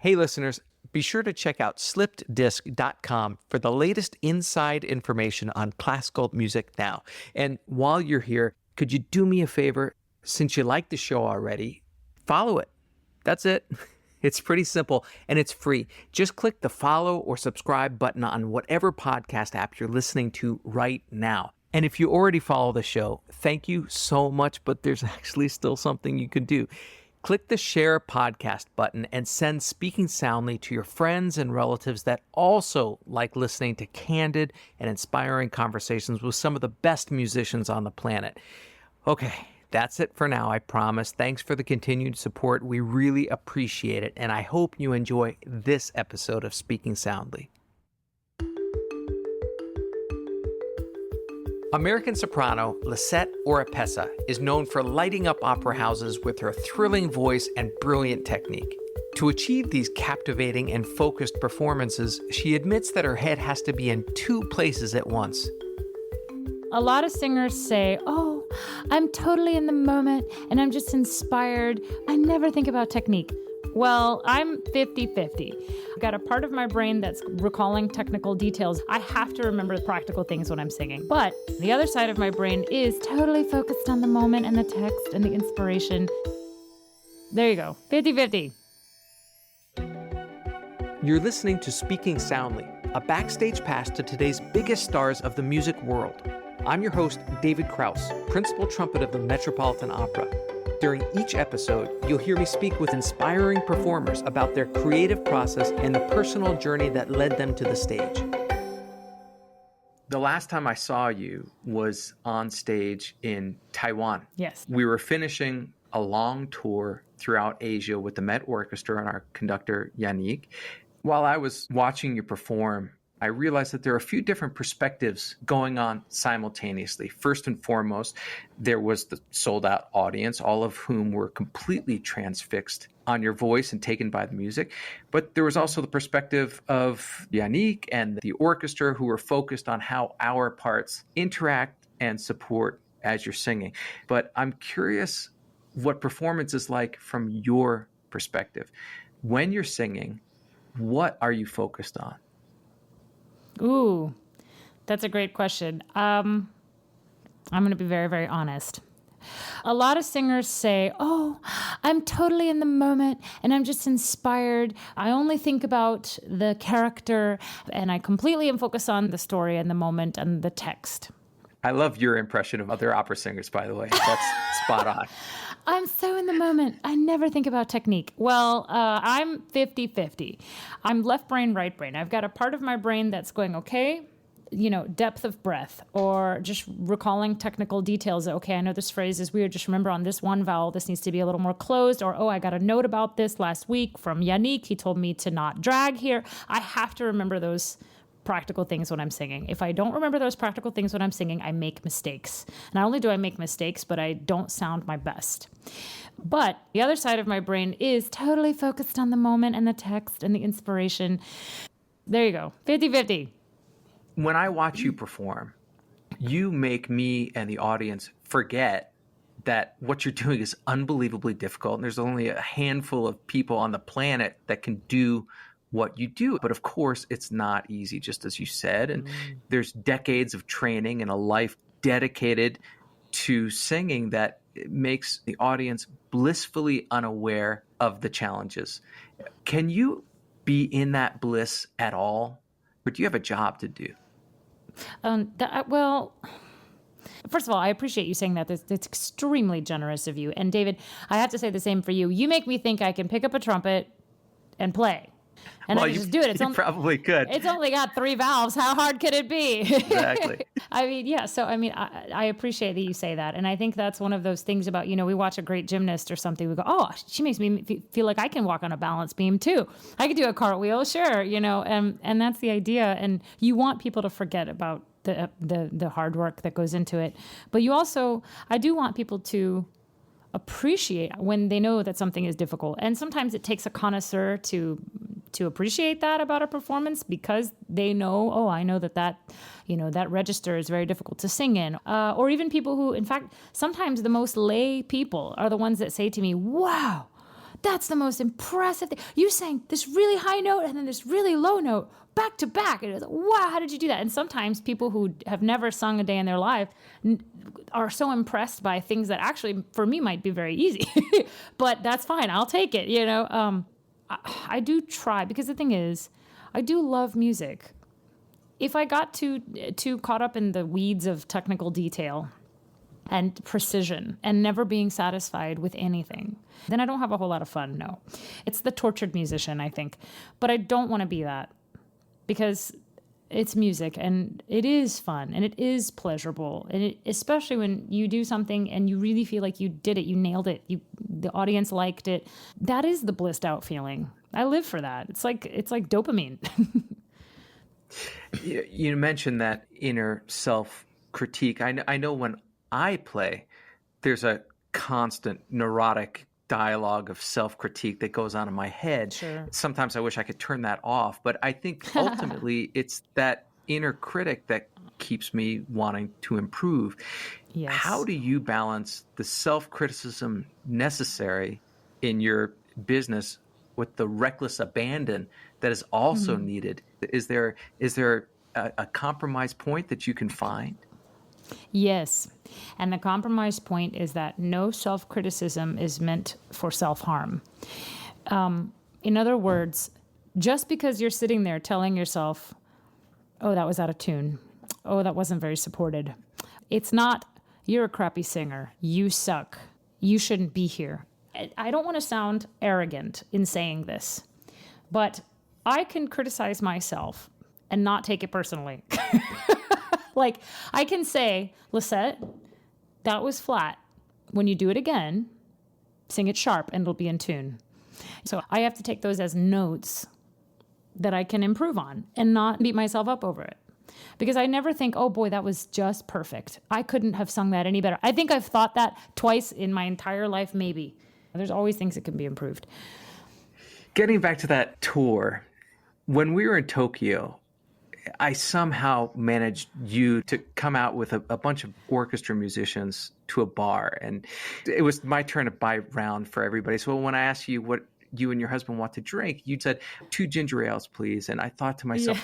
Hey listeners, be sure to check out slippeddisc.com for the latest inside information on classical music now. And while you're here, could you do me a favor? Since you like the show already, follow it. That's it. It's pretty simple and it's free. Just click the follow or subscribe button on whatever podcast app you're listening to right now. And if you already follow the show, thank you so much, but there's actually still something you can do. Click the share podcast button and send Speaking Soundly to your friends and relatives that also like listening to candid and inspiring conversations with some of the best musicians on the planet. Okay, that's it for now, I promise. Thanks for the continued support. We really appreciate it, and I hope you enjoy this episode of Speaking Soundly. American soprano Lisette Oropesa is known for lighting up opera houses with her thrilling voice and brilliant technique. To achieve these captivating and focused performances, she admits that her head has to be in two places at once. A lot of singers say, "Oh, I'm totally in the moment and I'm just inspired. I never think about technique." Well, I'm 50-50. I've got a part of my brain that's recalling technical details. I have to remember the practical things when I'm singing. But the other side of my brain is totally focused on the moment and the text and the inspiration. There you go, 50-50. You're listening to Speaking Soundly, a backstage pass to today's biggest stars of the music world. I'm your host, David Krause, principal trumpet of the Metropolitan Opera. During each episode, you'll hear me speak with inspiring performers about their creative process and the personal journey that led them to the stage. The last time I saw you was on stage in Taiwan. Yes. We were finishing a long tour throughout Asia with the Met Orchestra and our conductor, Yannick. While I was watching you perform, I realized that there are a few different perspectives going on simultaneously. First and foremost, there was the sold-out audience, all of whom were completely transfixed on your voice and taken by the music. But there was also the perspective of Yannick and the orchestra, who were focused on how our parts interact and support as you're singing. But I'm curious what performance is like from your perspective. When you're singing, what are you focused on? Ooh, that's a great question. I'm going to be very, very honest. A lot of singers say, "Oh, I'm totally in the moment and I'm just inspired. I only think about the character and I completely am focused on the story and the moment and the text." I love your impression of other opera singers, by the way. That's spot on. I'm so in the moment. I never think about technique. Well, I'm 50-50. I'm left brain, right brain. I've got a part of my brain that's going, okay, depth of breath, or just recalling technical details. Okay, I know this phrase is weird. Just remember on this one vowel, this needs to be a little more closed. Or, oh, I got a note about this last week from Yannick. He told me to not drag here. I have to remember those practical things when I'm singing. If I don't remember those practical things when I'm singing, I make mistakes. Not only do I make mistakes, but I don't sound my best. But the other side of my brain is totally focused on the moment and the text and the inspiration. There you go, 50-50. When I watch you perform, you make me and the audience forget that what you're doing is unbelievably difficult. And there's only a handful of people on the planet that can do what you do. But of course, it's not easy, just as you said. And there's decades of training and a life dedicated to singing that makes the audience blissfully unaware of the challenges. Can you be in that bliss at all? Or do you have a job to do? Well, first of all, I appreciate you saying that. It's extremely generous of you. And David, I have to say the same for you. You make me think I can pick up a trumpet and play. And I just do it. You probably could. It's only got 3 valves. How hard could it be? Exactly. I appreciate that you say that. And I think that's one of those things about, we watch a great gymnast or something. We go, oh, she makes me feel like I can walk on a balance beam too. I could do a cartwheel, sure, and that's the idea. And you want people to forget about the hard work that goes into it. But I do want people to appreciate when they know that something is difficult. And sometimes it takes a connoisseur to appreciate that about a performance, because they know, oh, I know that register is very difficult to sing in. Or even people who, in fact, sometimes the most lay people are the ones that say to me, wow, That's the most impressive thing. You sang this really high note and then this really low note back to back. And it was like, wow, how did you do that? And sometimes people who have never sung a day in their life are so impressed by things that actually for me might be very easy. But that's fine. I'll take it. I do try, because the thing is, I do love music. If I got too caught up in the weeds of technical detail and precision and never being satisfied with anything, then I don't have a whole lot of fun, no. It's the tortured musician, I think. But I don't want to be that, because it's music and it is fun and it is pleasurable. And especially when you do something and you really feel like you did it, you nailed it, the audience liked it. That is the blissed out feeling. I live for that. It's like dopamine. You mentioned that inner self-critique. I know when I play, there's a constant neurotic dialogue of self-critique that goes on in my head. Sure. Sometimes I wish I could turn that off, but I think ultimately it's that inner critic that keeps me wanting to improve. Yes. How do you balance the self-criticism necessary in your business with the reckless abandon that is also needed? Is there a compromise point that you can find? Yes. And the compromise point is that no self-criticism is meant for self-harm. In other words, just because you're sitting there telling yourself, oh, that was out of tune. Oh, that wasn't very supported. It's not, you're a crappy singer. You suck. You shouldn't be here. I don't want to sound arrogant in saying this, but I can criticize myself and not take it personally. Like, I can say, Lisette, that was flat. When you do it again, sing it sharp and it'll be in tune. So I have to take those as notes that I can improve on and not beat myself up over it. Because I never think, oh boy, that was just perfect. I couldn't have sung that any better. I think I've thought that twice in my entire life, maybe. There's always things that can be improved. Getting back to that tour, when we were in Tokyo, I somehow managed you to come out with a bunch of orchestra musicians to a bar. And it was my turn to buy round for everybody. So when I asked you what you and your husband want to drink, you said 2 ginger ales, please. And I thought to myself,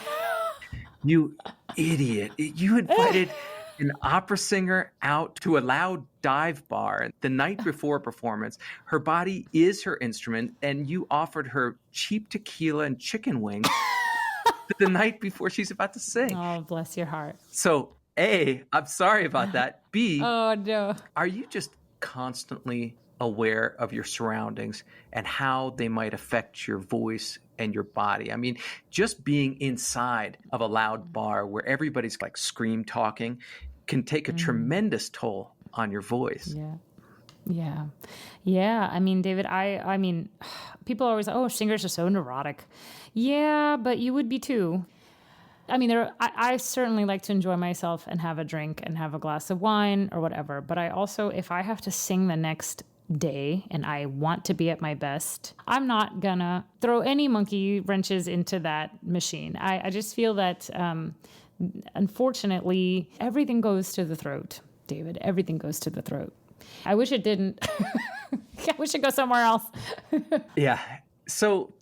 you idiot. You invited an opera singer out to a loud dive bar the night before a performance. Her body is her instrument, and you offered her cheap tequila and chicken wings the night before she's about to sing. Oh, bless your heart. So, A, I'm sorry about that. B, Oh, no. are you just constantly aware of your surroundings and how they might affect your voice and your body? I mean, just being inside of a loud bar where everybody's like scream talking can take a tremendous toll on your voice. Yeah. I mean, David, I mean, people always, oh, singers are so neurotic. Yeah, but you would be too. I mean, I certainly like to enjoy myself and have a drink and have a glass of wine or whatever. But I also, if I have to sing the next day and I want to be at my best, I'm not gonna throw any monkey wrenches into that machine. I just feel that, unfortunately, everything goes to the throat, David. Everything goes to the throat. I wish it didn't. I wish it'd go somewhere else. Yeah. So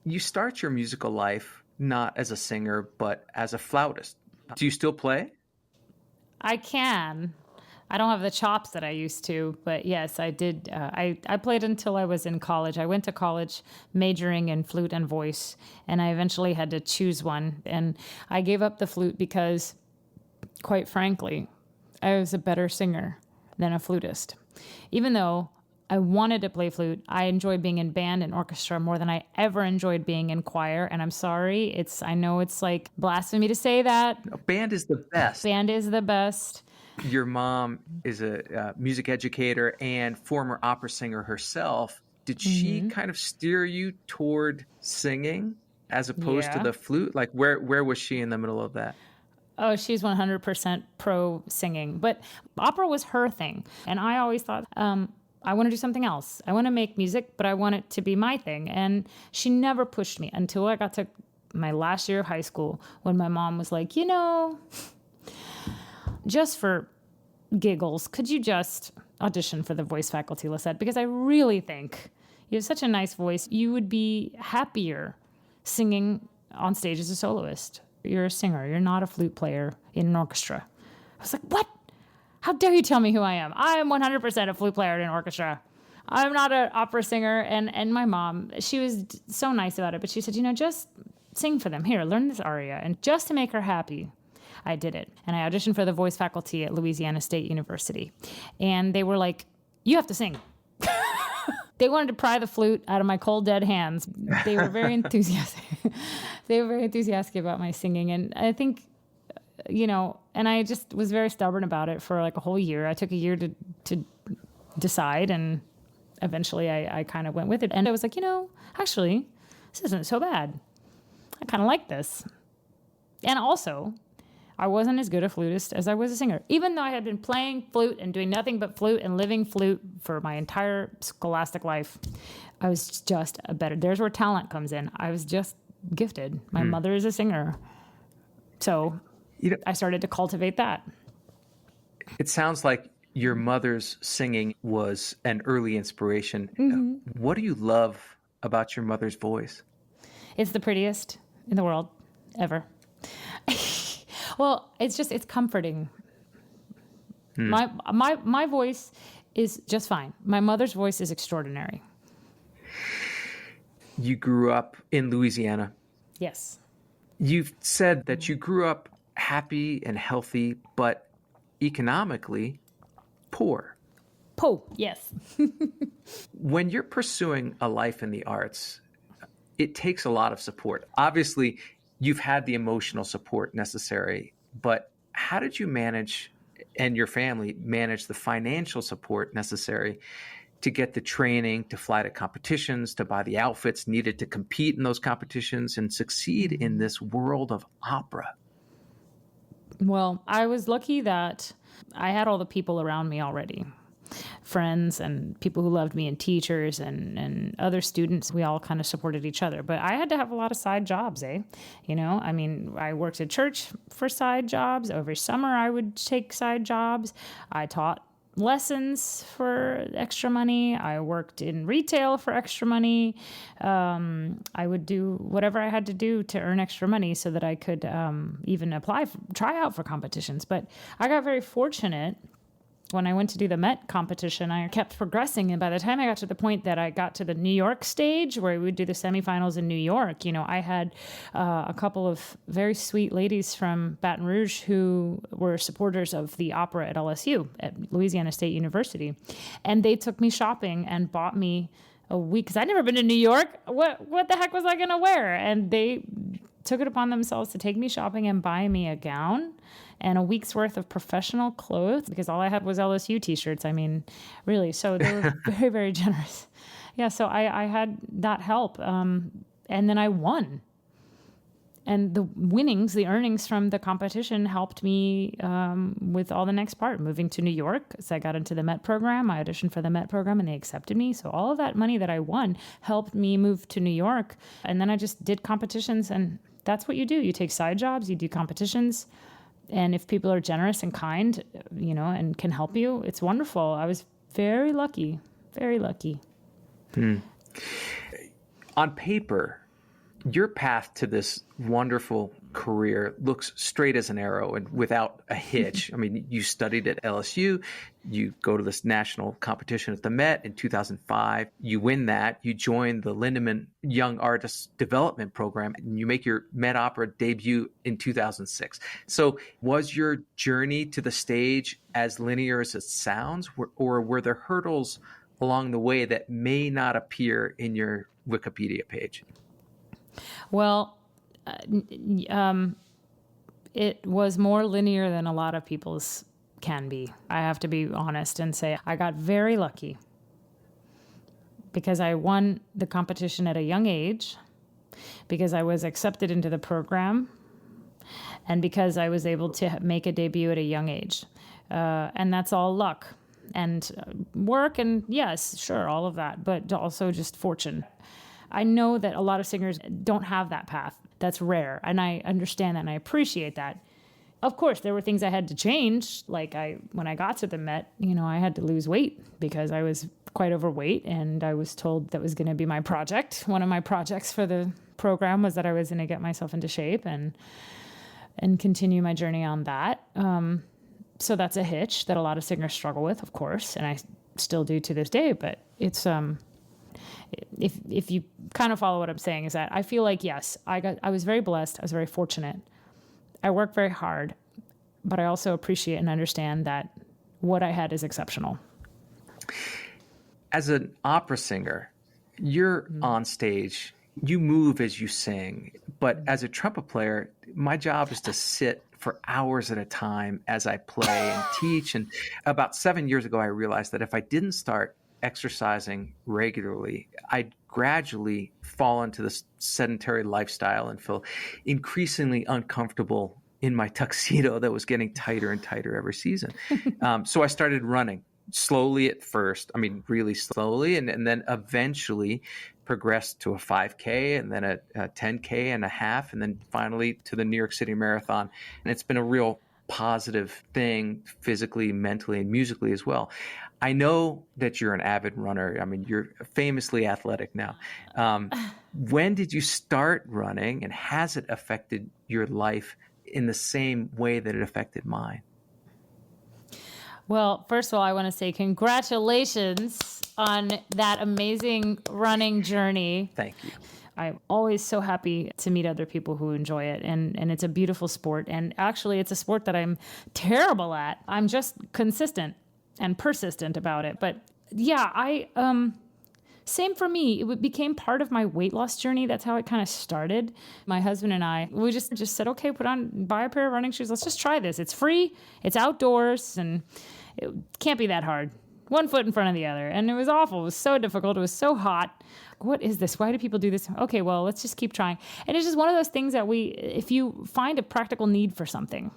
you start your musical life not as a singer, but as a flautist. Do you still play? I can. I don't have the chops that I used to, but yes, I did. I played until I was in college. I went to college majoring in flute and voice, and I eventually had to choose one. And I gave up the flute because, quite frankly, I was a better singer than a flutist. Even though I wanted to play flute, I enjoyed being in band and orchestra more than I ever enjoyed being in choir. And I'm sorry, I know it's like blasphemy to say that. Band is the best. Band is the best. Your mom is a music educator and former opera singer herself. Did she kind of steer you toward singing as opposed to the flute? Like where was she in the middle of that? Oh, she's 100% pro singing. But opera was her thing. And I always thought, I want to do something else. I want to make music, but I want it to be my thing. And she never pushed me until I got to my last year of high school when my mom was like, just for giggles, could you just audition for the voice faculty, Lisette? Because I really think, You have such a nice voice. You would be happier singing on stage as a soloist. You're a singer. You're not a flute player in an orchestra. I was like, what? How dare you tell me who I am? I am 100% a flute player in an orchestra. I'm not an opera singer. And my mom, she was so nice about it, but she said, just sing for them. Here, learn this aria. And just to make her happy, I did it. And I auditioned for the voice faculty at Louisiana State University. And they were like, you have to sing. They wanted to pry the flute out of my cold, dead hands. They were very enthusiastic. They were very enthusiastic about my singing. And I think, and I just was very stubborn about it for like a whole year. I took a year to decide, and eventually I kind of went with it. And I was like, actually, this isn't so bad. I kind of like this. And also, I wasn't as good a flutist as I was a singer. Even though I had been playing flute and doing nothing but flute and living flute for my entire scholastic life, I was just a better. There's where talent comes in. I was just gifted. My mother is a singer. So I started to cultivate that. It sounds like your mother's singing was an early inspiration. Mm-hmm. What do you love about your mother's voice? It's the prettiest in the world ever. Well, it's comforting. My voice is just fine. My mother's voice is extraordinary. You grew up in Louisiana. Yes. You've said that you grew up happy and healthy, but economically poor. Yes. When you're pursuing a life in the arts, it takes a lot of support. Obviously, you've had the emotional support necessary, but how did you manage, and your family manage, the financial support necessary to get the training, to fly to competitions, to buy the outfits needed to compete in those competitions and succeed in this world of opera? Well, I was lucky that I had all the people around me already. Friends and people who loved me and teachers and other students. We all kind of supported each other. But I had to have a lot of side jobs, I worked at church for side jobs. Every summer I would take side jobs. I taught lessons for extra money. I worked in retail for extra money. I would do whatever I had to do to earn extra money so that I could even try out for competitions. But I got very fortunate. When I went to do the Met competition, I kept progressing. And by the time I got to the point that I got to the New York stage where we would do the semifinals in New York, I had a couple of very sweet ladies from Baton Rouge who were supporters of the opera at LSU, at Louisiana State University. And they took me shopping and bought me a week, because I'd never been to New York. What the heck was I going to wear? And they took it upon themselves to take me shopping and buy me a gown and a week's worth of professional clothes, because all I had was LSU t-shirts. I mean, really. So they were very, very generous. Yeah, so I had that help. And then I won. And the winnings, the earnings from the competition helped me with all the next part. Moving to New York, so I got into the Met program. I auditioned for the Met program and they accepted me. So all of that money that I won helped me move to New York. And then I just did competitions, and that's what you do. You take side jobs, you do competitions. And if people are generous and kind, and can help you, it's wonderful. I was very lucky, very lucky. On paper, your path to this wonderful career looks straight as an arrow and without a hitch. I mean, you studied at LSU, you go to this national competition at the Met in 2005, you win that, you join the Lindemann Young Artists Development Program, and you make your Met Opera debut in 2006. So was your journey to the stage as linear as it sounds, or were there hurdles along the way that may not appear in your Wikipedia page? Well, it was more linear than a lot of people's can be. I have to be honest and say I got very lucky because I won the competition at a young age, because I was accepted into the program, and because I was able to make a debut at a young age. And that's all luck and work and, yes, sure, all of that, but also just fortune. I know that a lot of singers don't have that path. That's rare, and I understand that, and I appreciate that. of course, there were things I had to change. Like when I got to the Met, I had to lose weight because I was quite overweight, and I was told that was going to be my project. One of my projects for the program was that I was going to get myself into shape and continue my journey on that. So that's a hitch that a lot of singers struggle with, of course, and I still do to this day. But it's if you kind of follow what I'm saying, is that I feel like, yes, I was very blessed. I was very fortunate. I work very hard, but I also appreciate and understand that what I had is exceptional. As an opera singer, you're on stage, you move as you sing, but as a trumpet player, my job is to sit for hours at a time as I play and teach. And about 7 years ago, I realized that if I didn't start exercising regularly, I'd gradually fall into this sedentary lifestyle and feel increasingly uncomfortable in my tuxedo that was getting tighter and tighter every season. So I started running slowly at first, really slowly, and then eventually progressed to a 5K and then a 10K and a half, and then finally to the New York City Marathon. And it's been a real positive thing physically, mentally, and musically as well. I know that you're an avid runner. You're famously athletic now. When did you start running, and has it affected your life in the same way that it affected mine? Well, first of all, I want to say congratulations on that amazing running journey. Thank you. I'm always so happy to meet other people who enjoy it. And it's a beautiful sport. And actually, it's a sport that I'm terrible at. I'm just consistent and persistent about it. But yeah, same for me. It became part of my weight loss journey. That's how it kind of started. My husband and I, we just said, okay, buy a pair of running shoes. Let's just try this. It's free. It's outdoors, and it can't be that hard. One foot in front of the other. And it was awful. It was so difficult. It was so hot. What is this? Why do people do this? Okay, well, let's just keep trying. And it's just one of those things that if you find a practical need for something,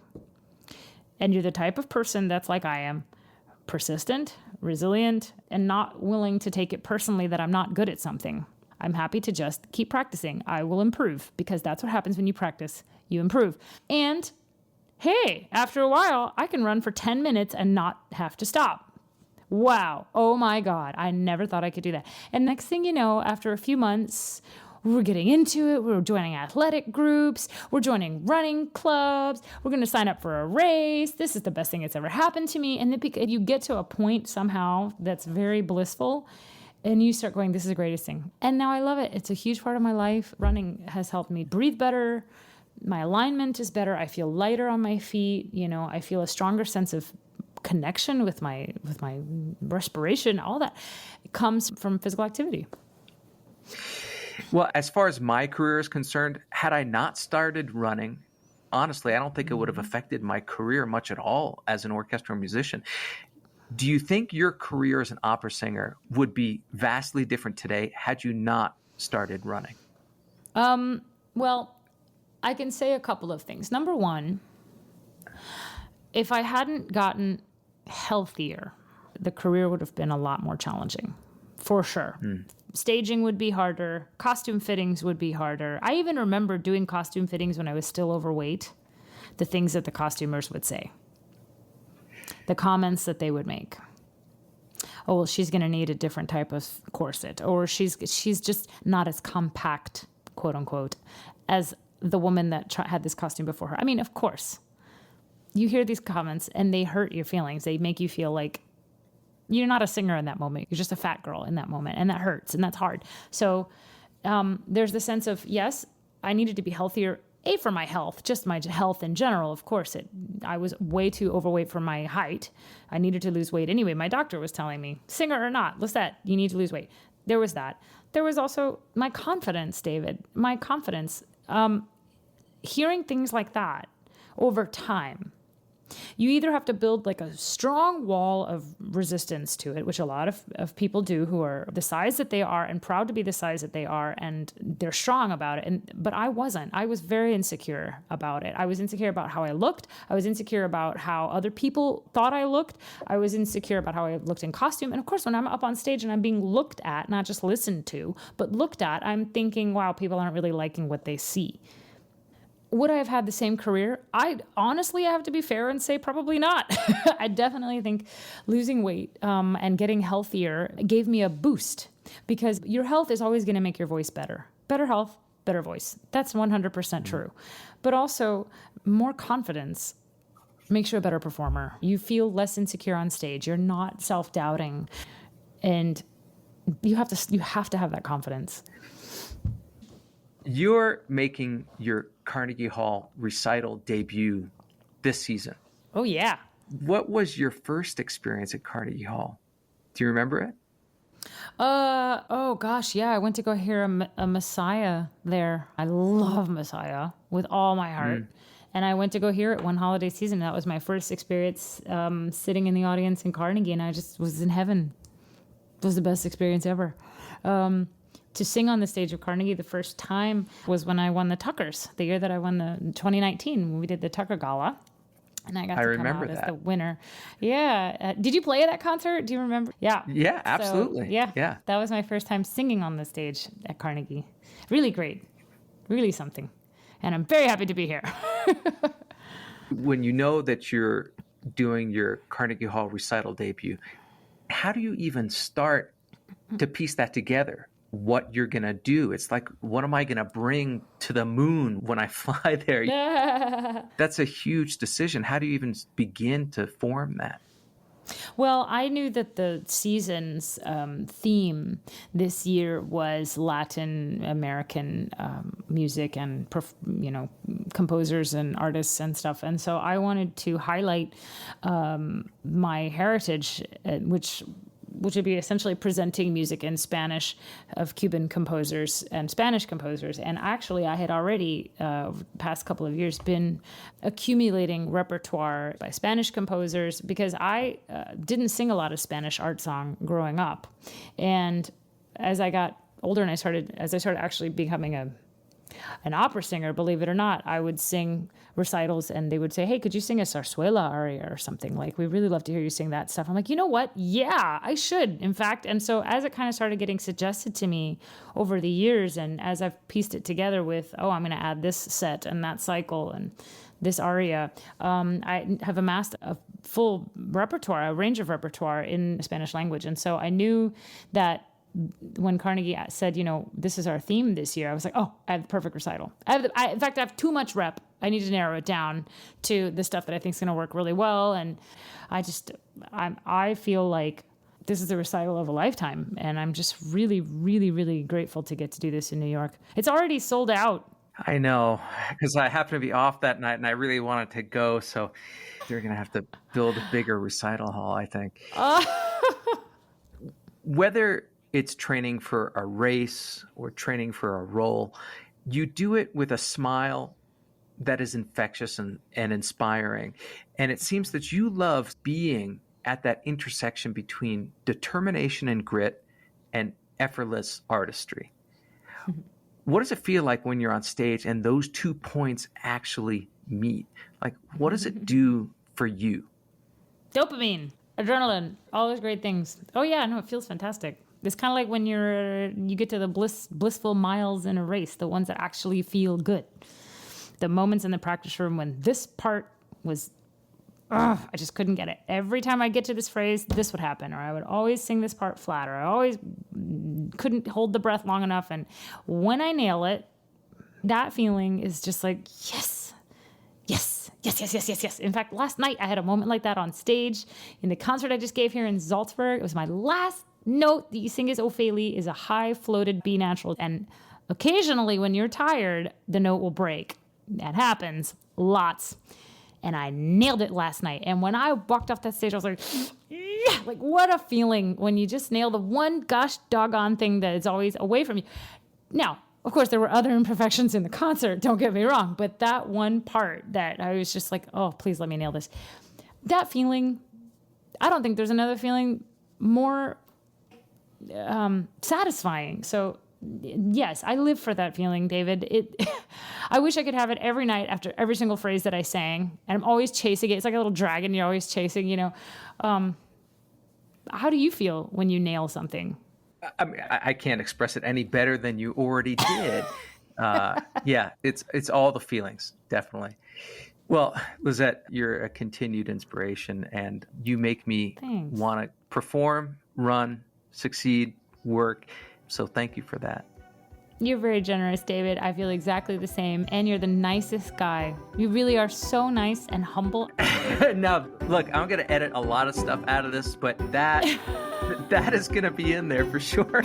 and you're the type of person that's like I am, persistent, resilient, and not willing to take it personally that I'm not good at something, I'm happy to just keep practicing. I will improve, because that's what happens when you practice. You improve. And hey, after a while, I can run for 10 minutes and not have to stop. Wow. Oh my God. I never thought I could do that. And next thing you know, after a few months, we're getting into it. We're joining athletic groups. We're joining running clubs. We're going to sign up for a race. This is the best thing that's ever happened to me. And then you get to a point somehow that's very blissful, and you start going, this is the greatest thing. And now I love it. It's a huge part of my life. Running has helped me breathe better. My alignment is better. I feel lighter on my feet. I feel a stronger sense of connection with my respiration. All that comes from physical activity. Well, as far as my career is concerned, had I not started running, honestly, I don't think it would have affected my career much at all as an orchestral musician. Do you think your career as an opera singer would be vastly different today had you not started running? Well, I can say a couple of things. Number one, if I hadn't gotten healthier, the career would have been a lot more challenging, for sure. Staging would be harder. Costume fittings would be harder. I even remember doing costume fittings when I was still overweight, the things that the costumers would say, the comments that they would make. Oh, well, she's going to need a different type of corset, or she's just not as compact, quote unquote, as the woman that had this costume before her. Of course, you hear these comments and they hurt your feelings. They make you feel like you're not a singer in that moment. You're just a fat girl in that moment. And that hurts, and that's hard. So there's the sense of, yes, I needed to be healthier, for my health, just my health in general. Of course, I was way too overweight for my height. I needed to lose weight anyway. My doctor was telling me, singer or not, Lisette, you need to lose weight. There was that. There was also my confidence, David. My confidence. Hearing things like that over time, you either have to build like a strong wall of resistance to it, which a lot of people do who are the size that they are and proud to be the size that they are, and they're strong about it. But I wasn't. I was very insecure about it. I was insecure about how I looked. I was insecure about how other people thought I looked. I was insecure about how I looked in costume. And of course, when I'm up on stage and I'm being looked at, not just listened to, but looked at, I'm thinking, wow, people aren't really liking what they see. Would I have had the same career? I have to be fair and say probably not. I definitely think losing weight and getting healthier gave me a boost, because your health is always going to make your voice better. Better health, better voice. That's 100% true. But also more confidence makes you a better performer. You feel less insecure on stage. You're not self-doubting. And you have to have that confidence. You're making your Carnegie Hall recital debut this season. Oh, yeah. What was your first experience at Carnegie Hall? Do you remember it? Oh gosh, yeah. I went to go hear a Messiah there. I love Messiah with all my heart. And I went to go hear it one holiday season. That was my first experience sitting in the audience in Carnegie, and I just was in heaven. It was the best experience ever. To sing on the stage of Carnegie the first time was when I won the Tuckers, the year that I won the 2019, when we did the Tucker Gala. And I got to come out as the winner. Yeah. Did you play at that concert? Do you remember? Yeah. Yeah, absolutely. So, yeah. That was my first time singing on the stage at Carnegie. Really great. Really something. And I'm very happy to be here. When you know that you're doing your Carnegie Hall recital debut, how do you even start to piece that together? What you're going to do? It's like, what am I going to bring to the moon when I fly there? That's a huge decision. How do you even begin to form that? Well, I knew that the season's theme this year was Latin American music and, composers and artists and stuff. And so I wanted to highlight my heritage, which would be essentially presenting music in Spanish of Cuban composers and Spanish composers. And actually, I had already, past couple of years, been accumulating repertoire by Spanish composers, because I didn't sing a lot of Spanish art song growing up. And as I got older and as I started actually becoming an opera singer, believe it or not, I would sing recitals and they would say, hey, could you sing a zarzuela aria or something? Like, we really love to hear you sing that stuff. I'm like, you know what? Yeah, I should, in fact. And so as it kind of started getting suggested to me over the years, and as I've pieced it together with, I'm going to add this set and that cycle and this aria, I have amassed a full repertoire, a range of repertoire in the Spanish language. And so I knew that when Carnegie said, this is our theme this year, I was like, I have the perfect recital. In fact, I have too much rep. I need to narrow it down to the stuff that I think is going to work really well. And I feel like this is a recital of a lifetime. And I'm just really, really, really grateful to get to do this in New York. It's already sold out. I know, because I happened to be off that night and I really wanted to go. So they're going to have to build a bigger recital hall, I think. Whether it's training for a race or training for a role, you do it with a smile that is infectious and inspiring. And it seems that you love being at that intersection between determination and grit and effortless artistry. What does it feel like when you're on stage and those 2 points actually meet? Like, what does it do for you? Dopamine, adrenaline, all those great things. Oh yeah, no, it feels fantastic. It's kind of like when you get to the blissful miles in a race, the ones that actually feel good. The moments in the practice room when this part was, I just couldn't get it. Every time I get to this phrase, this would happen, or I would always sing this part flat, or I always couldn't hold the breath long enough. And when I nail it, that feeling is just like, yes, yes, yes, yes, yes, yes, yes. In fact, last night I had a moment like that on stage in the concert I just gave here in Salzburg. It was my last note that you sing as Ophélie is a high floated B natural. And occasionally when you're tired, the note will break. That happens lots. And I nailed it last night. And when I walked off that stage, I was like, yeah, like what a feeling when you just nail the one gosh doggone thing that is always away from you. Now, of course, there were other imperfections in the concert, don't get me wrong, but that one part that I was just like, oh, please let me nail this. That feeling, I don't think there's another feeling more satisfying. So yes, I live for that feeling, David. I wish I could have it every night after every single phrase that I sang. And I'm always chasing it. It's like a little dragon you're always chasing, How do you feel when you nail something? I mean, I can't express it any better than you already did. Yeah, it's all the feelings, definitely. Well, Lisette, you're a continued inspiration, and you make me Thanks. want to perform, run, succeed, work. So thank you for that. You're very generous, David. I feel exactly the same. And you're the nicest guy. You really are so nice and humble. Now, look, I'm going to edit a lot of stuff out of this, but that is going to be in there for sure.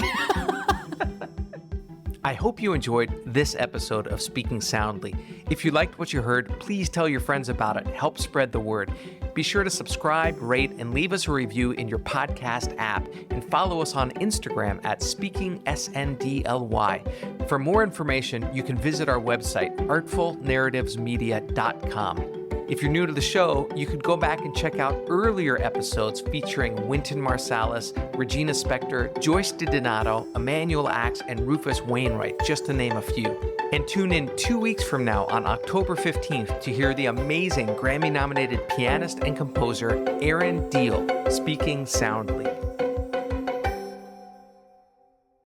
I hope you enjoyed this episode of Speaking Soundly. If you liked what you heard, please tell your friends about it. Help spread the word. Be sure to subscribe, rate, and leave us a review in your podcast app, and follow us on Instagram at SpeakingSNDLY. For more information, you can visit our website, artfulnarrativesmedia.com. If you're new to the show, you could go back and check out earlier episodes featuring Wynton Marsalis, Regina Spektor, Joyce DiDonato, Emmanuel Axe, and Rufus Wainwright, just to name a few. And tune in 2 weeks from now on October 15th to hear the amazing Grammy-nominated pianist and composer Aaron Deal speaking soundly.